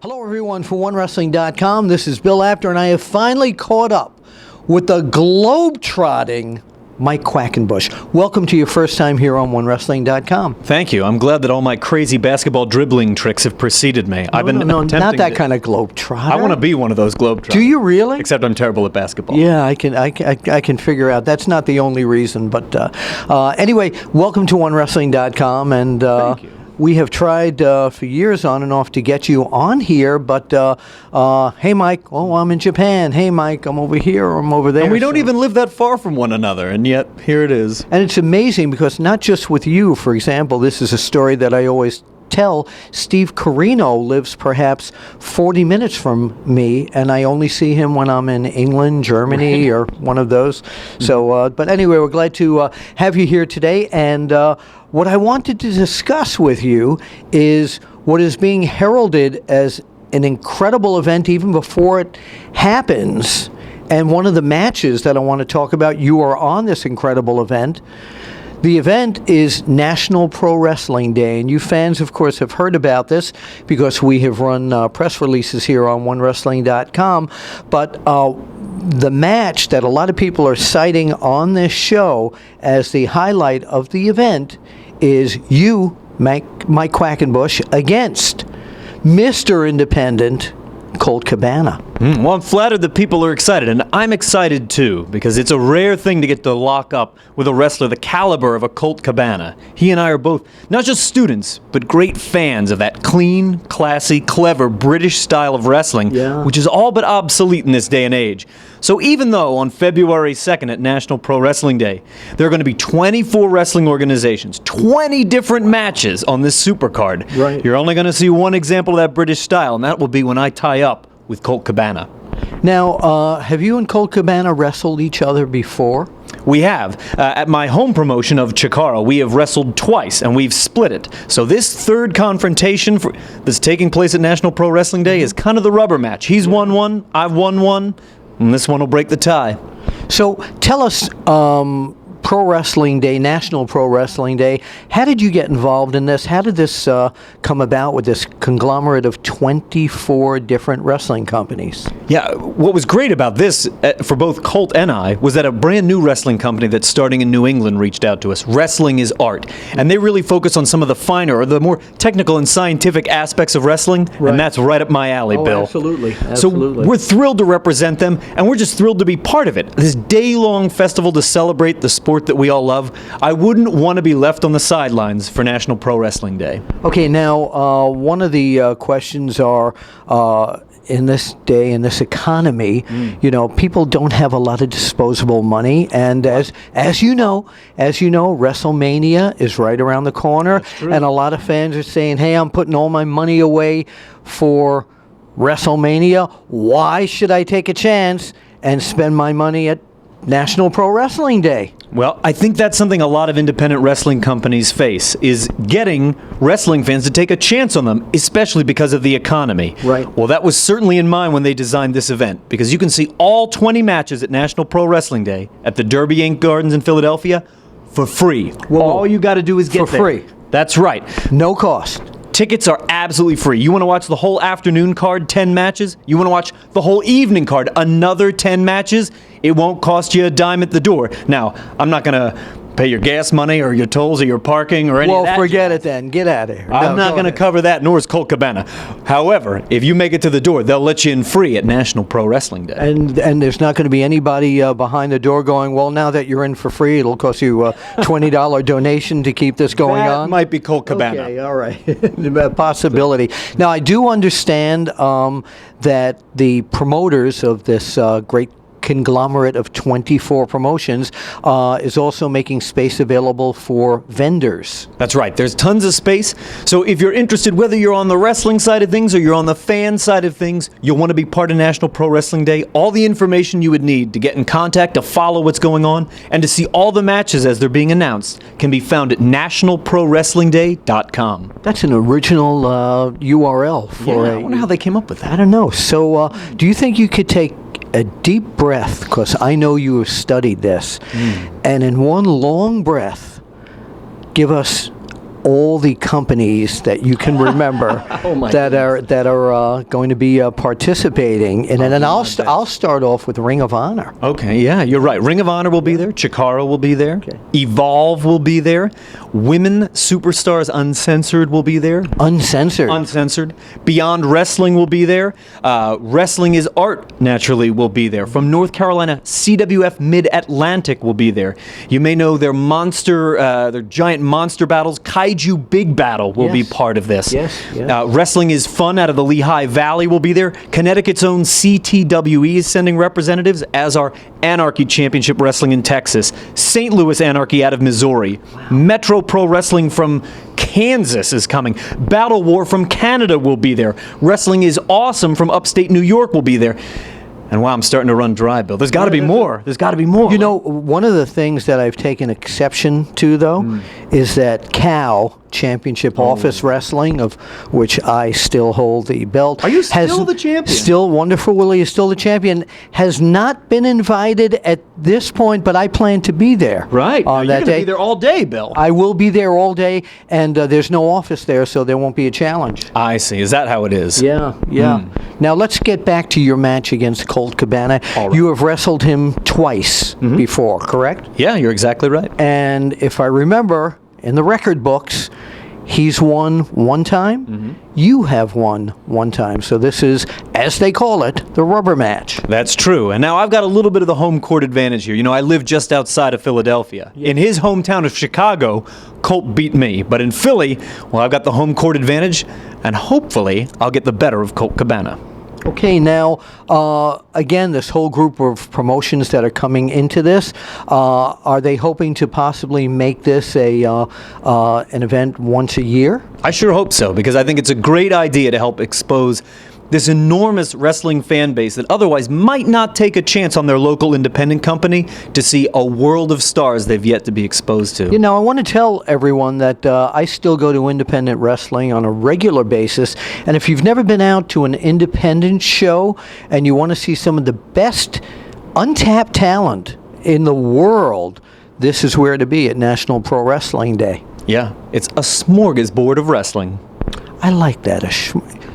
Hello, everyone, for OneWrestling.com. This is Bill Apter, and I have finally caught up with the globe-trotting Mike Quackenbush. Welcome to your first time here on OneWrestling.com. Thank you. I'm glad that all my crazy basketball dribbling tricks have preceded me. I've been not that kind of globe-trotter. I want to be one of those globe-trotters. Do you really? Except I'm terrible at basketball. Yeah, I can figure out. That's not the only reason. But anyway, welcome to OneWrestling.com, and thank you. We have tried for years on and off to get you on here, but hey, Mike, oh, I'm in Japan. Hey, Mike, I'm over here or I'm over there. And we don't even live that far from one another, and yet here it is. And it's amazing because not just with you, for example, this is a story that I always tell. Steve Carino lives perhaps 40 minutes from me, and I only see him when I'm in England, Germany, or one of those. So, but anyway, we're glad to have you here today, and what I wanted to discuss with you is what is being heralded as an incredible event even before it happens. And one of the matches that I want to talk about, you are on this incredible event. The event is National Pro Wrestling Day, and you fans, of course, have heard about this because we have run press releases here on OneWrestling.com. But the match that a lot of people are citing on this show as the highlight of the event is you, Mike Quackenbush, against Mr. Independent, Colt Cabana. Well, I'm flattered that people are excited, and I'm excited too, because it's a rare thing to get to lock up with a wrestler the caliber of a Colt Cabana. He and I are both not just students, but great fans of that clean, classy, clever British style of wrestling, which is all but obsolete in this day and age. So even though on February 2nd at National Pro Wrestling Day, there are going to be 24 wrestling organizations, 20 different matches on this supercard, you're only going to see one example of that British style, and that will be when I tie up with Colt Cabana. Now, have you and Colt Cabana wrestled each other before? We have. At my home promotion of Chikara, we have wrestled twice, and we've split it. So this third confrontation that's taking place at National Pro Wrestling Day is kind of the rubber match. He's won one, I've won one, and this one will break the tie. So tell us, Pro Wrestling Day, National Pro Wrestling Day, how did you get involved in this? How did this come about with this conglomerate of 24 different wrestling companies? Yeah, what was great about this for both Colt and I was that a brand new wrestling company that's starting in New England reached out to us. Wrestling is Art. And they really focus on some of the finer or the more technical and scientific aspects of wrestling. And that's right up my alley, Bill. Absolutely. So we're thrilled to represent them, and we're just thrilled to be part of it. This day-long festival to celebrate the sport that we all love. I wouldn't want to be left on the sidelines for National Pro Wrestling Day. Okay, now one of the questions are, in this day, in this economy, you know, people don't have a lot of disposable money, and as you know, WrestleMania is right around the corner, and a lot of fans are saying, hey, I'm putting all my money away for WrestleMania. Why should I take a chance and spend my money at National Pro Wrestling Day? Well, I think that's something a lot of independent wrestling companies face, is getting wrestling fans to take a chance on them, especially because of the economy. Right. Well, that was certainly in mind when they designed this event, because you can see all 20 matches at National Pro Wrestling Day at the Derby Inc. Gardens in Philadelphia for free. Whoa. All you got to do is get for there. free. That's right. No cost. Tickets are absolutely free. You want to watch the whole afternoon card, 10 matches? You want to watch the whole evening card, another 10 matches? It won't cost you a dime at the door. Now, I'm not going to pay your gas money or your tolls or your parking or any of that. Well, forget it then. Get out of here. I'm not going to cover that, nor is Colt Cabana. However, if you make it to the door, they'll let you in free at National Pro Wrestling Day. And there's not going to be anybody behind the door going, well, now that you're in for free, it'll cost you a $20 donation to keep this going on? That might be Colt Cabana. Okay, all right. Possibility. Now, I do understand that the promoters of this great conglomerate of 24 promotions is also making space available for vendors. That's right. There's tons of space. So if you're interested, whether you're on the wrestling side of things or you're on the fan side of things, you'll want to be part of National Pro Wrestling Day. All the information you would need to get in contact, to follow what's going on, and to see all the matches as they're being announced can be found at nationalprowrestlingday.com. That's an original URL for I wonder how they came up with that. I don't know. So do you think you could take a deep breath, because I know you have studied this, and in one long breath, give us all the companies that you can remember that are going to be participating in it. And I'll start off with Ring of Honor. Okay, yeah, you're right. Ring of Honor will be there. Chikara will be there. Okay. Evolve will be there. Women Superstars Uncensored will be there. Uncensored. Uncensored. Beyond Wrestling will be there. Wrestling is Art, naturally, will be there. From North Carolina, CWF Mid-Atlantic will be there. You may know their giant monster battles. Kaiju Big Battle will be part of this. Yes. Wrestling is Fun out of the Lehigh Valley will be there. Connecticut's own CTWE is sending representatives, as are Anarchy Championship Wrestling in Texas, St. Louis Anarchy out of Missouri, Metro Pro Wrestling from Kansas is coming, Battle War from Canada will be there, Wrestling is Awesome from upstate New York will be there. And wow, I'm starting to run dry, Bill. There's got to be more. There's got to be more. You know, one of the things that I've taken exception to, though, is that CAL, Championship Office Wrestling, of which I still hold the belt. Are you still the champion? Still, Wonderful Willie is still the champion. Has not been invited at this point, but I plan to be there. Right. On You're that going to day. be there all day, Bill. I will be there all day, and there's no office there, so there won't be a challenge. I see. Is that how it is? Yeah. Now let's get back to your match against Colt Cabana. All right. You have wrestled him twice before, correct? Yeah, you're exactly right. And if I remember, in the record books, he's won one time. You have won one time. So this is, as they call it, the rubber match. That's true. And now I've got a little bit of the home court advantage here. You know, I live just outside of Philadelphia. In his hometown of Chicago, Colt beat me. But in Philly, well, I've got the home court advantage, and hopefully I'll get the better of Colt Cabana. Okay, now, again, this whole group of promotions that are coming into this, are they hoping to possibly make this an event once a year? I sure hope so, because I think it's a great idea to help expose this enormous wrestling fan base that otherwise might not take a chance on their local independent company to see a world of stars they've yet to be exposed to. You know, I want to tell everyone that I still go to independent wrestling on a regular basis, and if you've never been out to an independent show and you want to see some of the best untapped talent in the world, this is where to be at National Pro Wrestling Day. Yeah, it's a smorgasbord of wrestling. I like that.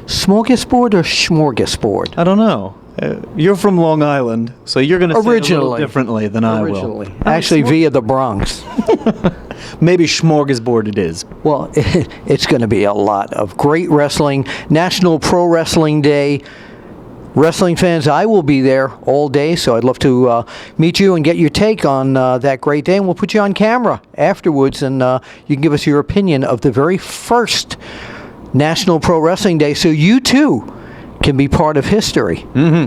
Smorgasbord or smorgasbord? I don't know. You're from Long Island, so you're going to say it a little differently than I will. Actually, via the Bronx. Maybe smorgasbord it is. Well, it's going to be a lot of great wrestling. National Pro Wrestling Day. Wrestling fans, I will be there all day, so I'd love to meet you and get your take on that great day. And we'll put you on camera afterwards, and you can give us your opinion of the very first National Pro Wrestling Day, so you too can be part of history.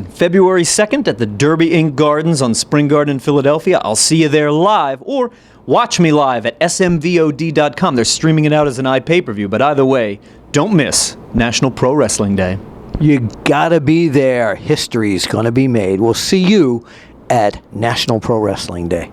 February 2nd at the Derby Inn Gardens on Spring Garden in Philadelphia. I'll see you there live, or watch me live at smvod.com. They're streaming it out as an iPay-per-view, but either way, don't miss National Pro Wrestling Day. You gotta be there. History's gonna be made. We'll see you at National Pro Wrestling Day.